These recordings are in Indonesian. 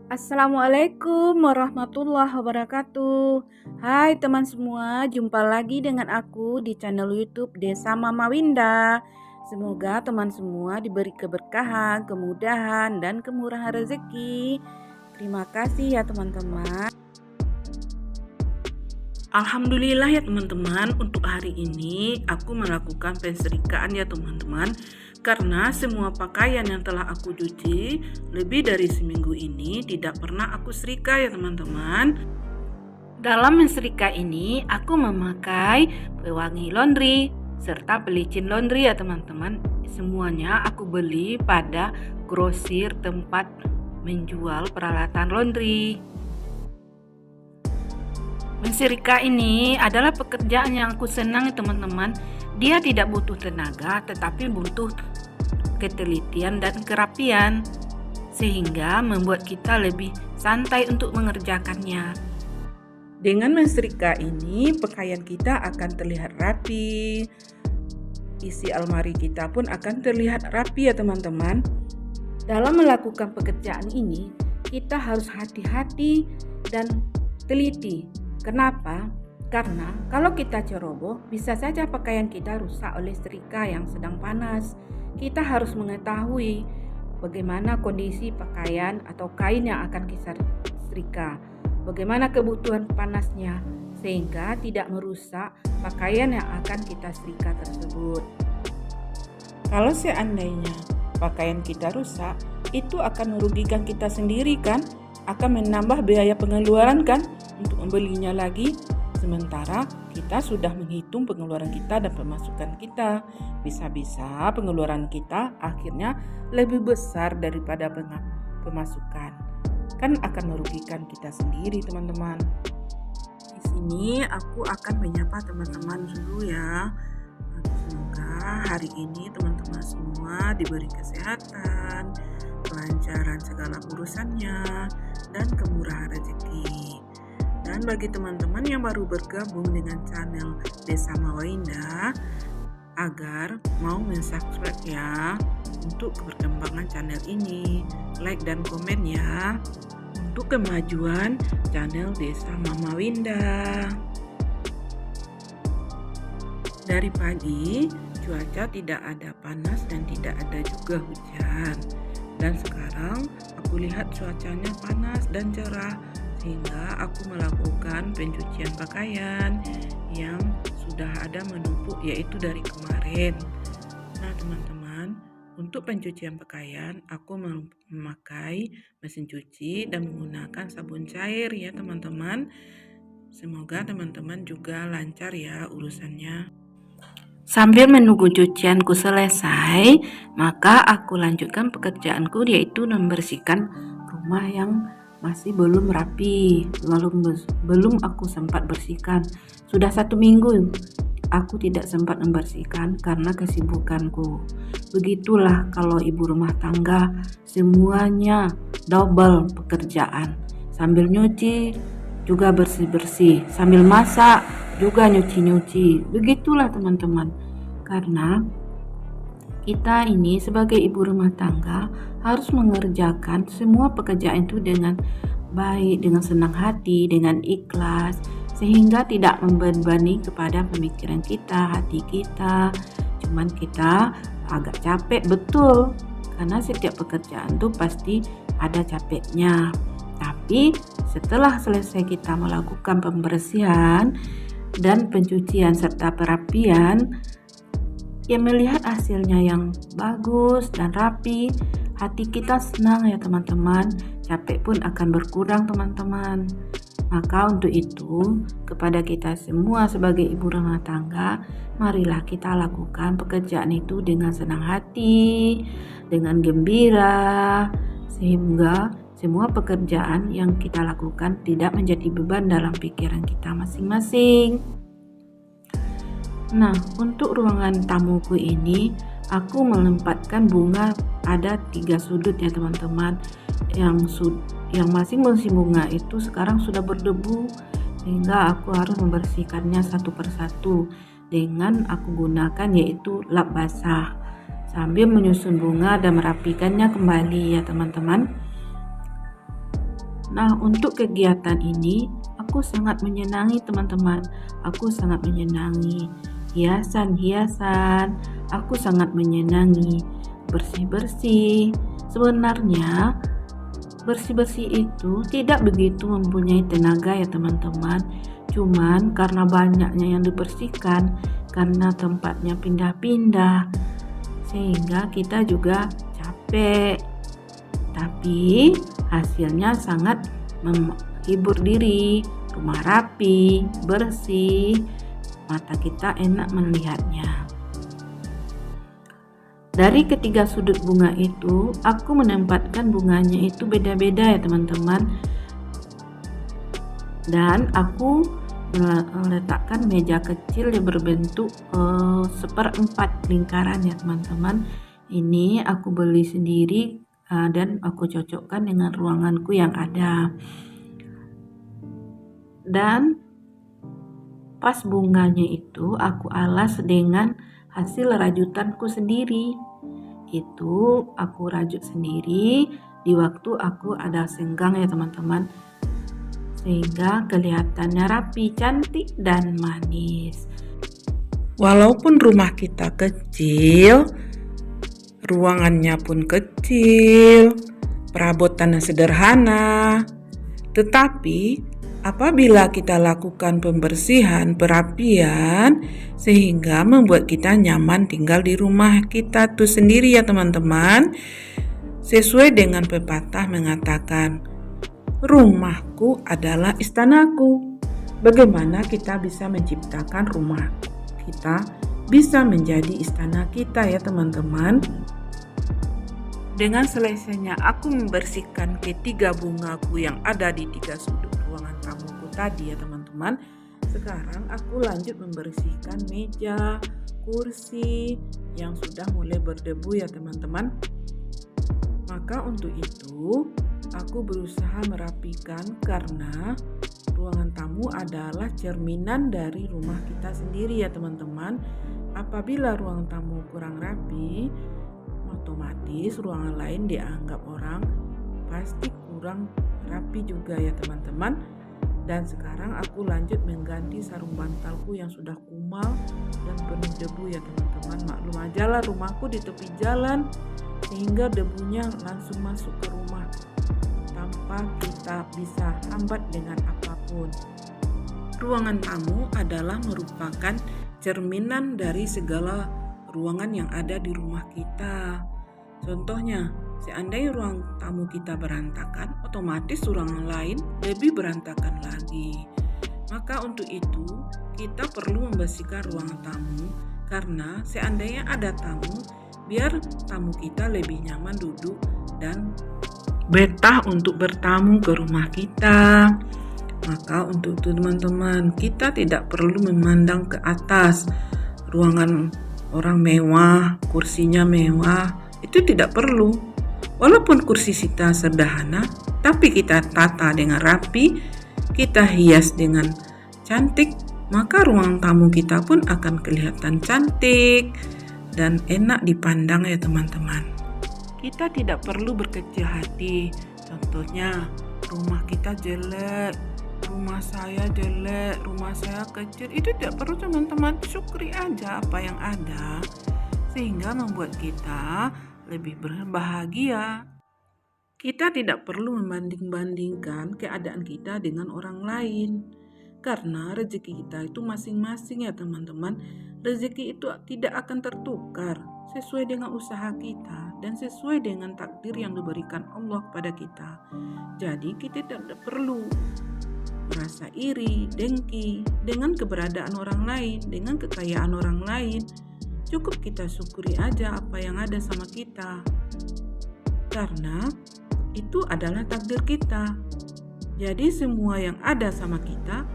Assalamualaikum warahmatullahi wabarakatuh. Hai teman semua, jumpa lagi dengan aku di channel YouTube Desa Mama Winda. Semoga teman semua diberi keberkahan, kemudahan, dan kemurahan rezeki. Terima kasih ya teman-teman. Alhamdulillah ya teman-teman, untuk hari ini aku melakukan pensetrikaan ya teman-teman. Karena semua pakaian yang telah aku cuci lebih dari seminggu ini tidak pernah aku setrika ya teman-teman. Dalam mensetrika ini aku memakai pewangi laundry serta pelicin laundry ya teman-teman. Semuanya aku beli pada grosir tempat menjual peralatan laundry. Mensetrika ini adalah pekerjaan yang aku senang teman-teman. Dia tidak butuh tenaga tetapi butuh ketelitian dan kerapian, sehingga membuat kita lebih santai untuk mengerjakannya. Dengan mensetrika ini, pakaian kita akan terlihat rapi, isi almari kita pun akan terlihat rapi ya teman-teman. Dalam melakukan pekerjaan ini, kita harus hati-hati dan teliti. Kenapa? Karena kalau kita ceroboh, bisa saja pakaian kita rusak oleh setrika yang sedang panas. Kita harus mengetahui bagaimana kondisi pakaian atau kain yang akan kita setrika, bagaimana kebutuhan panasnya, sehingga tidak merusak pakaian yang akan kita setrika tersebut. Kalau seandainya pakaian kita rusak, itu akan merugikan kita sendiri kan? Akan menambah biaya pengeluaran kan untuk membelinya lagi. Sementara kita sudah menghitung pengeluaran kita dan pemasukan kita. Bisa-bisa pengeluaran kita akhirnya lebih besar daripada pemasukan. Kan akan merugikan kita sendiri teman-teman. Di sini aku akan menyapa teman-teman dulu ya. Semoga hari ini teman-teman semua diberi kesehatan, kelancaran segala urusannya, dan kemurahan rezeki. Dan bagi teman-teman yang baru bergabung dengan channel Desa Mama Winda, agar mau mensubscribe ya untuk perkembangan channel ini, like dan komen ya untuk kemajuan channel Desa Mama Winda. Dari pagi cuaca tidak ada panas dan tidak ada juga hujan, dan sekarang aku lihat cuacanya panas dan cerah, sehingga aku melakukan pencucian pakaian yang sudah ada menumpuk yaitu dari kemarin. Nah teman-teman, untuk pencucian pakaian aku memakai mesin cuci dan menggunakan sabun cair ya teman-teman. Semoga teman-teman juga lancar ya urusannya. Sambil menunggu cucianku selesai, maka aku lanjutkan pekerjaanku, yaitu membersihkan rumah yang masih belum rapi, belum aku sempat bersihkan. Sudah 1 minggu aku tidak sempat membersihkan karena kesibukanku. Begitulah kalau ibu rumah tangga, semuanya double pekerjaan. Sambil nyuci juga bersih-bersih, sambil masak juga nyuci-nyuci. Begitulah teman-teman. Karena kita ini sebagai ibu rumah tangga harus mengerjakan semua pekerjaan itu dengan baik, dengan senang hati, dengan ikhlas, sehingga tidak membebani kepada pemikiran kita, hati kita. Cuman kita agak capek betul, karena setiap pekerjaan itu pasti ada capeknya. Tapi setelah selesai kita melakukan pembersihan dan pencucian serta perapian, yang melihat hasilnya yang bagus dan rapi, hati kita senang ya teman-teman. Capek pun akan berkurang teman-teman. Maka untuk itu, kepada kita semua sebagai ibu rumah tangga, marilah kita lakukan pekerjaan itu dengan senang hati, dengan gembira, sehingga semua pekerjaan yang kita lakukan tidak menjadi beban dalam pikiran kita masing-masing. Nah, untuk ruangan tamuku ini, aku menempatkan bunga ada 3 sudut ya teman-teman. Yang masing-masing bunga itu sekarang sudah berdebu, sehingga aku harus membersihkannya satu persatu dengan aku gunakan yaitu lap basah, sambil menyusun bunga dan merapikannya kembali ya teman-teman. Nah, untuk kegiatan ini aku sangat menyenangi teman-teman. Aku sangat menyenangi hiasan-hiasan. Aku sangat menyenangi bersih-bersih. Sebenarnya bersih-bersih itu tidak begitu mempunyai tenaga ya teman-teman. Cuman karena banyaknya yang dibersihkan, karena tempatnya pindah-pindah, sehingga kita juga capek. Tapi hasilnya sangat menghibur diri. Rumah rapi, bersih, mata kita enak melihatnya. Dari ketiga sudut bunga itu, aku menempatkan bunganya itu beda-beda ya teman-teman. Dan aku meletakkan meja kecil yang berbentuk seperempat lingkaran ya teman-teman. Ini aku beli sendiri dan aku cocokkan dengan ruanganku yang ada. Dan pas bunganya itu aku alas dengan hasil rajutanku sendiri. Itu aku rajut sendiri di waktu aku ada senggang ya teman-teman, sehingga kelihatannya rapi, cantik, dan manis. Walaupun rumah kita kecil, ruangannya pun kecil, perabotannya sederhana, tetapi apabila kita lakukan pembersihan, perapian, sehingga membuat kita nyaman tinggal di rumah kita tuh sendiri ya teman-teman. Sesuai dengan pepatah mengatakan, rumahku adalah istanaku. Bagaimana kita bisa menciptakan rumah kita bisa menjadi istana kita ya teman-teman. Dengan selesainya aku membersihkan ketiga bungaku yang ada di tiga sudut ruangan tamuku tadi ya teman-teman. Sekarang aku lanjut membersihkan meja, kursi yang sudah mulai berdebu ya teman-teman. Maka untuk itu aku berusaha merapikan karena ruangan tamu adalah cerminan dari rumah kita sendiri ya teman-teman. Apabila ruang tamu kurang rapi, otomatis ruangan lain dianggap orang pasti kurang rapi juga ya teman-teman. Dan sekarang aku lanjut mengganti sarung bantalku yang sudah kumal dan penuh debu ya teman-teman. Maklum aja lah rumahku di tepi jalan, sehingga debunya langsung masuk ke rumah tanpa kita bisa hambat dengan apapun. Ruangan tamu adalah merupakan cerminan dari segala ruangan yang ada di rumah kita. Contohnya, seandainya ruang tamu kita berantakan, otomatis ruangan lain lebih berantakan lagi. Maka untuk itu, kita perlu membersihkan ruangan tamu karena seandainya ada tamu, biar tamu kita lebih nyaman duduk dan betah untuk bertamu ke rumah kita. Maka untuk itu teman-teman, kita tidak perlu memandang ke atas. Ruangan orang mewah, kursinya mewah, itu tidak perlu. Walaupun kursi kita sederhana, tapi kita tata dengan rapi, kita hias dengan cantik, maka ruang tamu kita pun akan kelihatan cantik dan enak dipandang ya teman-teman. Kita tidak perlu berkecil hati. Contohnya, rumah kita jelek, rumah saya jelek, rumah saya kecil, itu tidak perlu teman-teman. Syukuri aja apa yang ada, sehingga membuat kita lebih berbahagia. Kita tidak perlu membanding-bandingkan keadaan kita dengan orang lain, karena rezeki kita itu masing-masing ya teman-teman. Rezeki itu tidak akan tertukar, sesuai dengan usaha kita dan sesuai dengan takdir yang diberikan Allah pada kita. Jadi kita tidak perlu merasa iri, dengki dengan keberadaan orang lain, dengan kekayaan orang lain. Cukup kita syukuri aja apa yang ada sama kita, karena itu adalah takdir kita. Jadi semua yang ada sama kita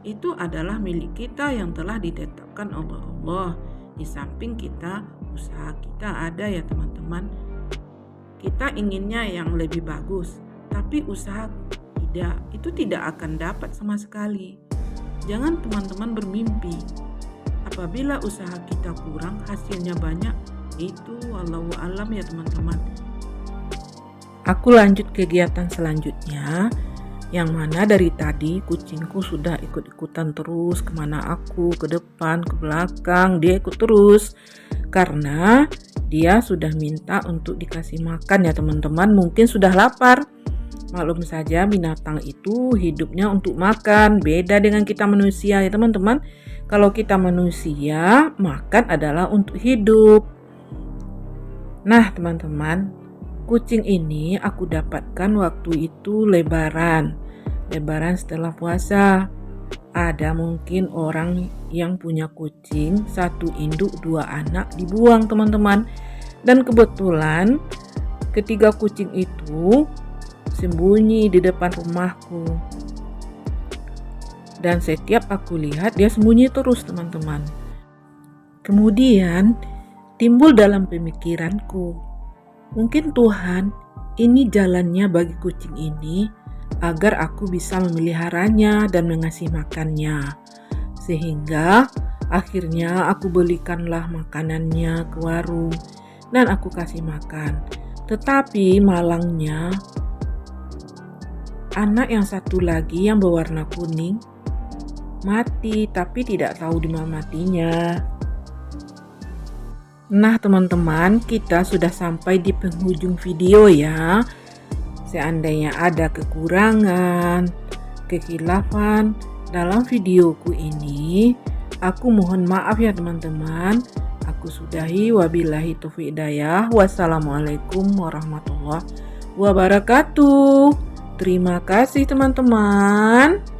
itu adalah milik kita yang telah ditetapkan oleh Allah. Di samping kita, usaha kita ada ya teman-teman. Kita inginnya yang lebih bagus, tapi usaha tidak, itu tidak akan dapat sama sekali. Jangan teman-teman bermimpi. Apabila usaha kita kurang, hasilnya banyak, itu wallahu alam ya teman-teman. Aku lanjut kegiatan selanjutnya. Yang mana dari tadi kucingku sudah ikut-ikutan terus kemana aku, ke depan, ke belakang, dia ikut terus. Karena dia sudah minta untuk dikasih makan ya teman-teman, mungkin sudah lapar. Maklum saja binatang itu hidupnya untuk makan, beda dengan kita manusia ya teman-teman. Kalau kita manusia, makan adalah untuk hidup. Nah teman-teman, kucing ini aku dapatkan waktu itu lebaran setelah puasa. Ada mungkin orang yang punya kucing, 1 induk 2 anak dibuang teman-teman. Dan kebetulan ketiga kucing itu sembunyi di depan rumahku. Dan setiap aku lihat dia sembunyi terus teman-teman. Kemudian timbul dalam pemikiranku, mungkin Tuhan ini jalannya bagi kucing ini agar aku bisa memeliharanya dan mengasih makannya. Sehingga akhirnya aku belikanlah makanannya ke warung dan aku kasih makan. Tetapi malangnya anak yang satu lagi yang berwarna kuning mati, tapi tidak tahu di mana matinya. Nah teman-teman, kita sudah sampai di penghujung video ya. Seandainya ada kekurangan, kekhilafan dalam videoku ini, aku mohon maaf ya teman-teman. Aku sudahi, wabillahi taufiq hidayah. Wassalamualaikum warahmatullahi wabarakatuh. Terima kasih teman-teman.